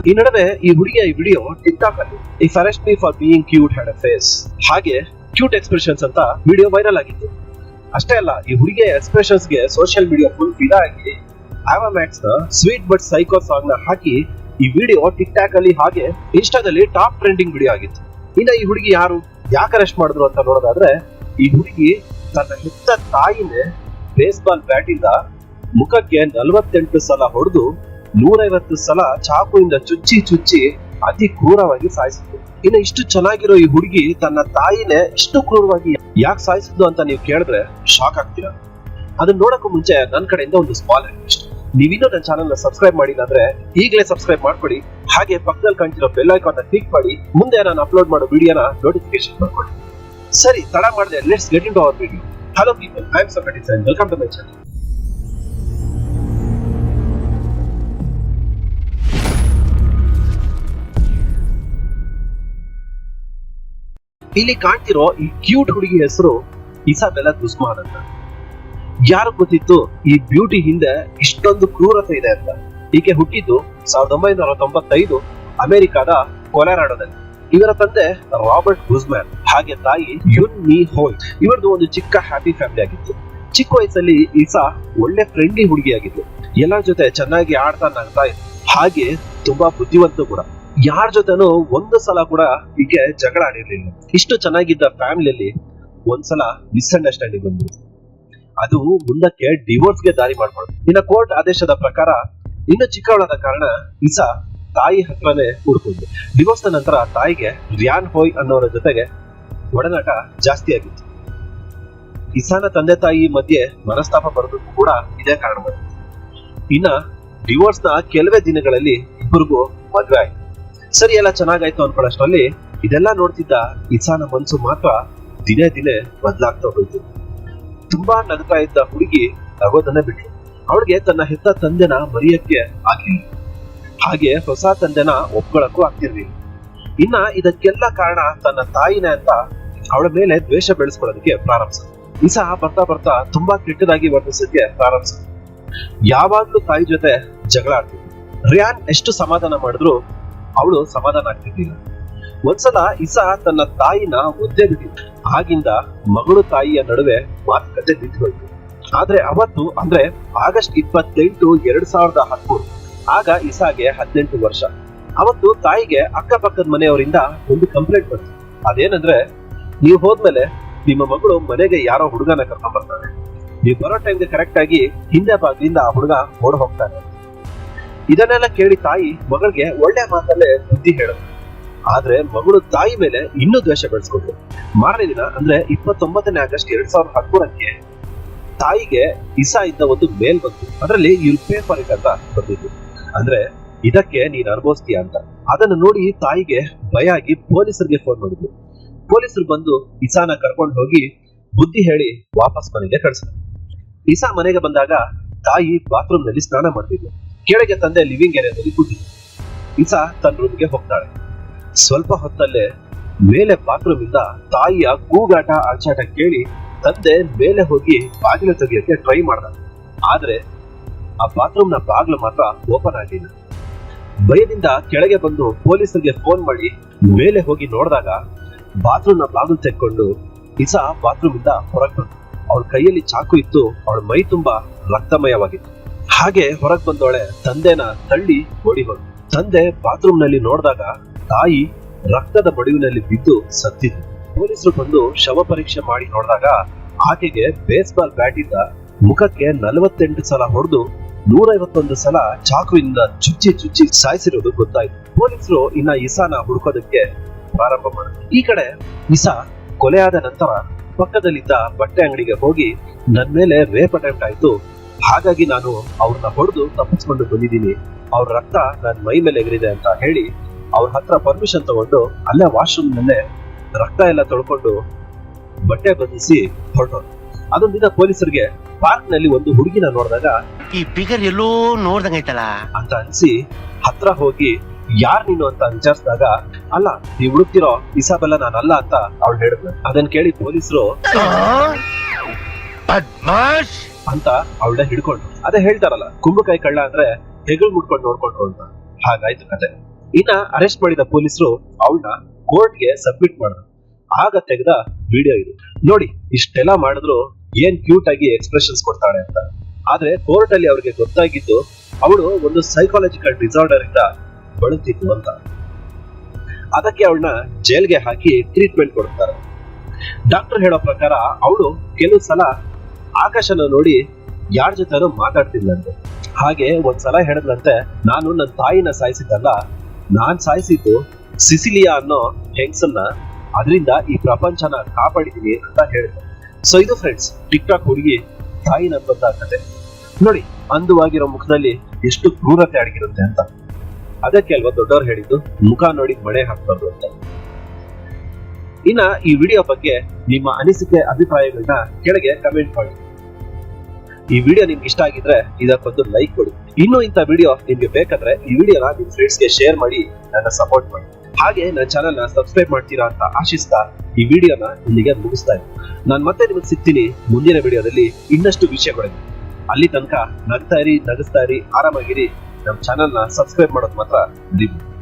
ಈ ನಡುವೆ ಈ ಹುಡುಗಿಯ ಈ ವಿಡಿಯೋ ಟಿಕ್ ಟಾಕ್ ಅಲ್ಲಿ if arrest me for being cute had a face ಹಾಗೆ ಕ್ಯೂಟ್ ಎಕ್ಸ್ಪ್ರೆಷನ್ಸ್ ಅಂತ ವಿಡಿಯೋ ವೈರಲ್ ಆಗಿತ್ತು. ಅಷ್ಟೇ ಅಲ್ಲ, ಈ ಹುಡುಗಿಯ ಎಕ್ಸ್ಪ್ರೆಷನ್ಸ್ ಗೆ ಸೋಷಿಯಲ್ ಮೀಡಿಯಾ ಫುಲ್ ಫಿದಾ ಆಗಿ ಆವಾ ಮ್ಯಾಕ್ಸ್ ನ ಸ್ವೀಟ್ ಬಟ್ ಸೈಕೋ ಸಾಂಗ್ ನ ಹಾಕಿ ಈ ವಿಡಿಯೋ ಟಿಕ್ ಟಾಕ್ ಅಲ್ಲಿ ಹಾಗೆ ಇನ್ಸ್ಟಾದಲ್ಲಿ ಟಾಪ್ ಟ್ರೆಂಡಿಂಗ್ ವಿಡಿಯೋ ಆಗಿತ್ತು. ಇನ್ನ ಈ ಹುಡುಗಿ ಯಾರು, ಯಾಕೆ ಅರೆಸ್ಟ್ ಮಾಡಿದ್ರು ಅಂತ ನೋಡೋದಾದ್ರೆ, ಈ ಹುಡುಗಿ ತನ್ನ ಹೆತ್ತ ತಾಯಿನೇ ಬೇಸ್ಬಾಲ್ ಬ್ಯಾಟ್ ಇಂದ ಮುಖಕ್ಕೆ 48 ಸಲ ಹೊಡೆದು 150 ಸಲ ಚಾಕುವಿಂದ ಚುಚ್ಚಿ ಅತಿ ಕ್ರೂರವಾಗಿ ಸಾಯಿಸಿದ್ರು. ಇನ್ನು ಇಷ್ಟು ಚೆನ್ನಾಗಿರೋ ಈ ಹುಡುಗಿ ತನ್ನ ತಾಯಿನೇ ಇಷ್ಟು ಕ್ರೂರವಾಗಿ ಯಾಕೆ ಸಾಯಿಸಿದ್ಲು ಅಂತ ನೀವು ಕೇಳಿದ್ರೆ ಶಾಕ್ ಆಗ್ತೀರಾ. ಅದನ್ನ ನೋಡಕ್ಕೂ ಮುಂಚೆ ನನ್ನ ಕಡೆಯಿಂದ ಒಂದು ಸ್ಮಾಲ್ ರಿಕ್ವೆಸ್ಟ್, ನೀವಿನ್ನೂ ನನ್ನ ಚಾನಲ್ ನ ಸಬ್ಸ್ಕ್ರೈಬ್ ಮಾಡಿಲ್ಲ ಅಂದ್ರೆ ಈಗಲೇ ಸಬ್ಸ್ಕ್ರೈಬ್ ಮಾಡ್ಕೊಳ್ಳಿ. ಹಾಗೆ ಪಕ್ಕದಲ್ಲಿ ಕಾಣ್ತಿರೋ ಬೆಲ್ ಐಕಾನ್ ನ ಕ್ಲಿಕ್ ಮಾಡಿ ಮುಂದೆ ನಾನು ಅಪ್ಲೋಡ್ ಮಾಡೋ ವಿಡಿಯೋನ ನೋಟಿಫಿಕೇಶನ್ ಮಾಡ್ಕೊಳ್ಳಿ. ಸರಿ, ತಡ ಮಾಡದೆ let's get into our video. Hello people, I am Socrates and welcome to my channel. ಇಲ್ಲಿ ಕಾಣ್ತಿರೋ ಈ ಕ್ಯೂಟ್ ಹುಡುಗಿ ಹೆಸರು ಇಸಾಬೆಲ್ಲಾ ಗುಜ್ಮಾನ್ ಅಂತ. ಯಾರು ಗೊತ್ತಿತ್ತು ಈ ಬ್ಯೂಟಿ ಹಿಂದೆ ಇಷ್ಟೊಂದು ಕ್ರೂರತೆ ಇದೆ ಅಂತ? ಈಕೆ ಹುಟ್ಟಿದ್ದು 1995 ಅಮೆರಿಕಾದ ಕೊಲೆರಾಡೋದಲ್ಲಿ. ಇವರ ತಂದೆ ರಾಬರ್ಟ್ ಗುಜ್ಮ್ಯಾನ್ ಹಾಗೆ ತಾಯಿ ಯುನ್ ಮಿ ಹೋಲ್ಟ್. ಇವರದು ಒಂದು ಚಿಕ್ಕ ಹ್ಯಾಪಿ ಫ್ಯಾಮಿಲಿ ಆಗಿತ್ತು. ಚಿಕ್ಕ ವಯಸ್ಸಲ್ಲಿ ಈಸಾ ಒಳ್ಳೆ ಫ್ರೆಂಡ್ಲಿ ಹುಡುಗಿಯಾಗಿತ್ತು. ಎಲ್ಲರ ಜೊತೆ ಚೆನ್ನಾಗಿ ಆಡ್ತಾ ನಗ್ತಾ ಇತ್ತು. ಹಾಗೆ ತುಂಬಾ ಬುದ್ಧಿವಂತ ಕೂಡ. ಯಾರ ಜೊತೆನೂ ಒಂದು ಸಲ ಕೂಡ ಈಕೆ ಜಗಳ ಆಡಿರ್ಲಿಲ್ಲ. ಇಷ್ಟು ಚೆನ್ನಾಗಿದ್ದ ಫ್ಯಾಮಿಲಿಯಲ್ಲಿ ಒಂದ್ಸಲ ಮಿಸ್ಅಂಡರ್ಸ್ಟ್ಯಾಂಡಿಂಗ್ ಬಂದ್ಬಿಡ್ತು. ಅದು ಮುಂದಕ್ಕೆ ಡಿವೋರ್ಸ್ಗೆ ದಾರಿ ಮಾಡ್ಕೊಂಡು, ಇನ್ನು ಕೋರ್ಟ್ ಆದೇಶದ ಪ್ರಕಾರ ಇನ್ನು ಚಿಕ್ಕವಳಾದ ಕಾರಣ ಇಸಾ ತಾಯಿ ಹತ್ರನೇ ಹುಡ್ಕೊಂಡು. ಡಿವೋರ್ಸ್ ನಂತರ ತಾಯಿಗೆ ರಿಯಾನ್ ಹೋಯ್ ಅನ್ನೋರ ಜೊತೆಗೆ ಒಡನಾಟ ಜಾಸ್ತಿ ಆಗಿತ್ತು. ಇಸಾನ ತಂದೆ ತಾಯಿ ಮಧ್ಯೆ ಮನಸ್ತಾಪ ಬರೋದಕ್ಕೂ ಕೂಡ ಇದೇ ಕಾರಣ. ಇನ್ನ ಡಿವೋರ್ಸ್ ನ ಕೆಲವೇ ದಿನಗಳಲ್ಲಿ ಇಬ್ಬರಿಗೂ ಮದ್ವೆ ಆಯ್ತು. ಸರಿ, ಎಲ್ಲ ಚೆನ್ನಾಗಾಯ್ತು ಅನ್ಕೊಳ್ಳೋಷ್ಟರಲ್ಲಿ ಇದೆಲ್ಲ ನೋಡ್ತಿದ್ದ ಇಸಾನ ಮನ್ಸು ಮಾತ್ರ ದಿನೇ ದಿನೇ ಬದಲಾಗ್ತಾ ಹೋಯ್ತು. ತುಂಬಾ ನಗ್ತಾ ಇದ್ದ ಹುಡುಗಿ ನಗೋದನ್ನೇ ಬಿಟ್ರು. ಅವಳಿಗೆ ತನ್ನ ಹೆತ್ತ ತಂದೆನ ಮರೆಯಕ್ಕೆ ಆಗಿಲ್ಲ, ಹಾಗೆ ಹೊಸ ತಂದೆನ ಒಪ್ಕೊಳ್ಳಕ್ಕೂ ಆಗ್ತಿರ್ಲಿಲ್ಲ. ಇನ್ನ ಇದಕ್ಕೆಲ್ಲ ಕಾರಣ ತನ್ನ ತಾಯಿನೇ ಅಂತ ಅವಳ ಮೇಲೆ ದ್ವೇಷ ಬೆಳೆಸ್ಕೊಳ್ಳೋದಕ್ಕೆ ಪ್ರಾರಂಭಿಸಿದ್ರು. ಇಸಾ ಬರ್ತಾ ತುಂಬಾ ಕೆಟ್ಟದಾಗಿ ವರ್ತಿಸೋದಕ್ಕೆ ಪ್ರಾರಂಭಿಸಿದ್ರು. ಯಾವಾಗ್ಲೂ ತಾಯಿ ಜೊತೆ ಜಗಳ ಆಡ್ತಿದ್ರು. ರಿಯಾನ್ ಎಷ್ಟು ಸಮಾಧಾನ ಮಾಡಿದ್ರು ಅವಳು ಸಮಾಧಾನ ಆಗ್ತಿರ್ಲಿಲ್ಲ. ಒಂದ್ಸಲ ಇಸಾ ತನ್ನ ತಾಯಿನ ಒದ್ದೆ ಬಿಟ್ಟಿದ್ರು. ಆಗಿಂದ ಮಗಳು ತಾಯಿಯ ನಡುವೆ ಮಾತುಕತೆ ನಿಂತು ಹೋಯ್ತು. ಆದ್ರೆ ಅವತ್ತು ಅಂದ್ರೆ ಆಗಸ್ಟ್ 28, 2013, ಆಗ ಇಸಾಗೆ 18 ವರ್ಷ. ಅವತ್ತು ತಾಯಿಗೆ ಅಕ್ಕಪಕ್ಕದ ಮನೆಯವರಿಂದ ಒಂದು ಕಂಪ್ಲೇಂಟ್ ಬಂತು. ಅದೇನಂದ್ರೆ, ನೀವು ಹೋದ್ಮೇಲೆ ನಿಮ್ಮ ಮಗಳು ಮನೆಗೆ ಯಾರೋ ಹುಡುಗನ ಕರ್ಕೊಂಡ್ ಬರ್ತಾನೆ, ನೀವು ಬರೋ ಟೈಮ್ಗೆ ಕರೆಕ್ಟ್ ಆಗಿ ಹಿಂದೆ ಬಾಗಿಲಿಂದ ಆ ಹುಡುಗ ಓಡ್ ಹೋಗ್ತಾನೆ. ಇದನ್ನೆಲ್ಲ ಕೇಳಿ ತಾಯಿ ಮಗಳಿಗೆ ಒಳ್ಳೆ ಮಾತಲ್ಲೇ ಬುದ್ಧಿ ಹೇಳಿದ್ರು. ಆದ್ರೆ ಮಗಳು ತಾಯಿ ಮೇಲೆ ಇನ್ನೂ ದ್ವೇಷ ಬೆಳೆಸ್ಕೊಂಡ್ರು. ಮಾರನೇ ದಿನ ಅಂದ್ರೆ 29 ಆಗಸ್ಟ್ 2013 ತಾಯಿಗೆ ಇಸಾ ಇದ್ದ ಒಂದು ಮೇಲ್ ಬಂತು. ಅದರಲ್ಲಿ ಯುಲ್ ಪೇ ಫಾರ್ ಇಟ್ ಅಂತ ಬಂದಿತ್ತು. ಅಂದ್ರೆ ಇದಕ್ಕೆ ನೀನ್ ಅನುಭವಿಸ್ತೀಯ ಅಂತ. ಅದನ್ನು ನೋಡಿ ತಾಯಿಗೆ ಭಯ ಆಗಿ ಪೊಲೀಸರಿಗೆ ಫೋನ್ ಮಾಡಿದ್ರು. ಪೊಲೀಸರು ಬಂದು ಇಸಾನ ಕರ್ಕೊಂಡು ಹೋಗಿ ಬುದ್ಧಿ ಹೇಳಿ ವಾಪಸ್ ಮನೆಗೆ ಕಳಿಸಿದ್ರು. ಇಸಾ ಮನೆಗೆ ಬಂದಾಗ ತಾಯಿ ಬಾತ್ರೂಮ್ ನಲ್ಲಿ ಸ್ನಾನ ಮಾಡ್ತಿದ್ಲು. ಕೆಳಗೆ ತಂದೆ ಲಿವಿಂಗ್ ಏರಿಯಾದಲ್ಲಿ ಕೂತಿದ್ರು. ಇಸಾ ತನ್ನ ರೂಮ್ಗೆ ಹೋಗ್ತಾಳೆ. ಸ್ವಲ್ಪ ಹೊತ್ತಲ್ಲೇ ಮೇಲೆ ಬಾತ್ರೂಮ್ ಇಂದ ತಾಯಿಯ ಕೂಗಾಟ ಅರ್ಚಾಟ ಕೇಳಿ ತಂದೆ ಮೇಲೆ ಹೋಗಿ ಬಾಗಿಲು ತೆಗೆಯಕ್ಕೆ ಟ್ರೈ ಮಾಡ್ದ. ಆದ್ರೆ ಆ ಬಾತ್ರೂಮ್ ನ ಬಾಗಿಲು ಮಾತ್ರ ಓಪನ್ ಆಗಿಲ್ಲ. ಭಯದಿಂದ ಕೆಳಗೆ ಬಂದು ಪೊಲೀಸರಿಗೆ ಫೋನ್ ಮಾಡಿ ಮೇಲೆ ಹೋಗಿ ನೋಡಿದಾಗ ಬಾತ್ರೂಮ್ ನ ಬಾಗಿಲು ತೆಕ್ಕೊಂಡು ಇಸಾ ಬಾತ್ರೂಮ್ ಇಂದ ಹೊರಗೆ ಬಂದು ಅವಳ ಕೈಯಲ್ಲಿ ಚಾಕು ಇತ್ತು. ಅವಳ ಮೈ ತುಂಬಾ ರಕ್ತಮಯವಾಗಿತ್ತು. ಹಾಗೆ ಹೊರಗೆ ಬಂದವಳೆ ತಂದೆನ ತಳ್ಳಿ ಓಡಿ ಬಂದು ತಂದೆ ಬಾತ್ರೂಮ್ ನಲ್ಲಿ ನೋಡಿದಾಗ ತಾಯಿ ರಕ್ತದ ಮಡುವಿನಲ್ಲಿ ಬಿದ್ದು ಸತ್ತಿದ್ರು. ಪೊಲೀಸರು ಬಂದು ಶವ ಪರೀಕ್ಷೆ ಮಾಡಿ ನೋಡಿದಾಗ ಆಕೆಗೆ ಬೇಸ್ಬಾಲ್ ಬ್ಯಾಟ್ ಇಂದ ಮುಖಕ್ಕೆ 48 ಸಲ ಹೊಡೆದು 151 ಸಲ ಚಾಕುವಿನಿಂದ ಚುಚ್ಚಿ ಸಾಯಿಸಿರೋದು ಗೊತ್ತಾಯ್ತು. ಪೊಲೀಸರು ಇನ್ನ ಇಸಾನ ಹುಡುಕೋದಕ್ಕೆ ಪ್ರಾರಂಭ ಮಾಡಿದ್ರು. ಈ ಕಡೆ ಇಸಾ ಕೊಲೆಯಾದ ನಂತರ ಪಕ್ಕದಲ್ಲಿದ್ದ ಬಟ್ಟೆ ಅಂಗಡಿಗೆ ಹೋಗಿ ನನ್ ಮೇಲೆ ರೇಪ್ ಅಟೆಂಪ್ಟ್ ಆಯ್ತು, ಹಾಗಾಗಿ ನಾನು ಅವ್ರನ್ನ ಹೊಡೆದು ತಪ್ಪಿಸ್ಕೊಂಡು ಬಂದಿದ್ದೀನಿ, ಅವ್ರ ರಕ್ತ ನನ್ನ ಮೈ ಮೇಲೆ ಎಗರಿದೆ ಅಂತ ಹೇಳಿ ಅವ್ರ ಹತ್ರ ಪರ್ಮಿಷನ್ ತಗೊಂಡು ಅಲ್ಲೇ ವಾಶ್ರೂಮ್ ನಲ್ಲೇ ರಕ್ತ ಎಲ್ಲ ತೊಳ್ಕೊಂಡು ಬಟ್ಟೆ ಬದಲಿಸಿ ಹೊರಟೋದು. ಅದೊಂದು ದಿನ ಪೊಲೀಸರಿಗೆ ಪಾರ್ಕ್ ನಲ್ಲಿ ಒಂದು ಹುಡುಗಿನ ನೋಡಿದಾಗ ಈ ಫಿಗರ್ ಎಲ್ಲೋ ನೋಡ್ದಂಗೈತಲ್ಲ ಅಂತ ಅನ್ಸಿ ಹತ್ರ ಹೋಗಿ ಯಾರ್ ನೀನು ಅಂತ ವಿಚಾರಿಸಿದಾಗ, ಅಲ್ಲ ನೀವು ಹುಡುಕ್ತಿರೋ ಇಸಾಬೆಲ್ಲಾ ನಾನಲ್ಲ ಅಂತ ಅವಳು ಹೇಳಿದ್ಲು. ಅದನ್ನ ಕೇಳಿ ಪೊಲೀಸರು ಅಂತ ಅವಳ ಹಿಡ್ಕೊಂಡು, ಅದೇ ಹೇಳ್ತಾರಲ್ಲ ಕುಂಬಳಕಾಯಿ ಕಳ್ಳ ಅಂದ್ರೆ ಹೆಗಲ್ ಮುಟ್ಕೊಂಡು ನೋಡ್ಕೊಂಡು ಅಂತ, ಹಾಗಾಯ್ತು ಕತೆ. ಇನ್ನ ಅರೆಸ್ಟ್ ಮಾಡಿದ ಪೊಲೀಸರು ಅವಳನ್ನ ಕೋರ್ಟ್ಗೆ ಸಬ್ಮಿಟ್ ಮಾಡಿದ್ರು. ಆಗ ತೆಗೆದ ವಿಡಿಯೋ ಇದು ನೋಡಿ. ಇಷ್ಟೆಲ್ಲ ಮಾಡಿದ್ರು ಏನ್ ಕ್ಯೂಟ್ ಆಗಿ ಎಕ್ಸ್ಪ್ರೆಷನ್ಸ್ ಕೊಡ್ತಾಳೆ ಅಂತ. ಆದ್ರೆ ಕೋರ್ಟ್ ಅಲ್ಲಿ ಅವ್ರಿಗೆ ಗೊತ್ತಾಗಿದ್ದು ಅವಳು ಒಂದು ಸೈಕಾಲಜಿಕಲ್ ಡಿಸಾರ್ಡರ್ ಇಂದ ಬಳಲ್ತಿತ್ತು ಅಂತ. ಅದಕ್ಕೆ ಅವಳನ್ನ ಜೈಲ್ಗೆ ಹಾಕಿ ಟ್ರೀಟ್ಮೆಂಟ್ ಕೊಡ್ತಾರೆ. ಡಾಕ್ಟರ್ ಹೇಳೋ ಪ್ರಕಾರ ಅವಳು ಕೆಲವು ಸಲ ಆಕಾಶನ ನೋಡಿ ಯಾರ ಜೊತೆನೂ ಮಾತಾಡ್ತಿದ್ಲಂತೆ. ಹಾಗೆ ಒಂದ್ಸಲ ಹೇಳಿದ್ಲಂತೆ, ನಾನು ನನ್ನ ತಾಯಿನ ಸಾಯಿಸಿದ್ದಲ್ಲ, ನಾನ್ ಸಾಯಿಸಿದ್ದು ಸಿಸಿಲಿಯಾ ಅನ್ನೋ ಹೆಂಗ್ಸನ್ನ, ಅದರಿಂದ ಈ ಪ್ರಪಂಚನ ಕಾಪಾಡಿದೀನಿ ಅಂತ ಹೇಳಿದ್ರು. ಸೊ ಇದು ಫ್ರೆಂಡ್ಸ್ ಟಿಕ್ ಟಾಕ್ ಹುಡುಗಿ ತಾಯಿ ನಂಬಂತ ಕತೆ ನೋಡಿ. ಅಂದವಾಗಿರೋ ಮುಖದಲ್ಲಿ ಎಷ್ಟು ಕ್ರೂರತೆ ಅಡಗಿರುತ್ತೆ ಅಂತ. ಅದಕ್ಕೆ ಅಲ್ವಾ ದೊಡ್ಡವ್ರು ಹೇಳಿದ್ದು ಮುಖ ನೋಡಿ ಮಣೆ ಹಾಕ್ಬಾರ್ದು ಅಂತ. ಇನ್ನ ಈ ವಿಡಿಯೋ ಬಗ್ಗೆ ನಿಮ್ಮ ಅನಿಸಿಕೆ ಅಭಿಪ್ರಾಯಗಳನ್ನ ಕೆಳಗೆ ಕಮೆಂಟ್ ಮಾಡಿ. ಈ ವಿಡಿಯೋ ನಿಮ್ಗೆ ಇಷ್ಟ ಆಗಿದ್ರೆ ಇದಕ್ಕೊಂದು ಲೈಕ್ ಕೊಡಿ. ಇನ್ನು ಇಂಥ ವಿಡಿಯೋ ನಿಮ್ಗೆ ಬೇಕಾದ್ರೆ ಈ ವಿಡಿಯೋನ ನಿಮ್ ಫ್ರೆಂಡ್ಸ್ಗೆ ಶೇರ್ ಮಾಡಿ ನನ್ನ ಸಪೋರ್ಟ್ ಮಾಡಿ. ಹಾಗೆ ನನ್ನ ಚಾನೆಲ್ ನ ಸಬ್ಸ್ಕ್ರೈಬ್ ಮಾಡ್ತೀರಾ ಅಂತ ಆಶಿಸ್ತಾ ಈ ವಿಡಿಯೋನ ಇಲ್ಲಿಗೆ ಮುಗಿಸ್ತಾ ಇದ್ದೀನಿ. ನಾನು ಮತ್ತೆ ನಿಮಗೆ ಸಿಗ್ತೀನಿ ಮುಂದಿನ ವಿಡಿಯೋದಲ್ಲಿ ಇನ್ನಷ್ಟು ವಿಷಯಗಳಿದೆ. ಅಲ್ಲಿ ತನಕ ನಗ್ತಾ ಇರಿ, ನಗಿಸ್ತಾ ಇರಿ, ಆರಾಮಾಗಿರಿ. ನಮ್ಮ ಚಾನೆಲ್ ನ ಸಬ್ಸ್ಕ್ರೈಬ್ ಮಾಡೋದು ಮಾತ್ರ ಮರಿಬೇಡಿ.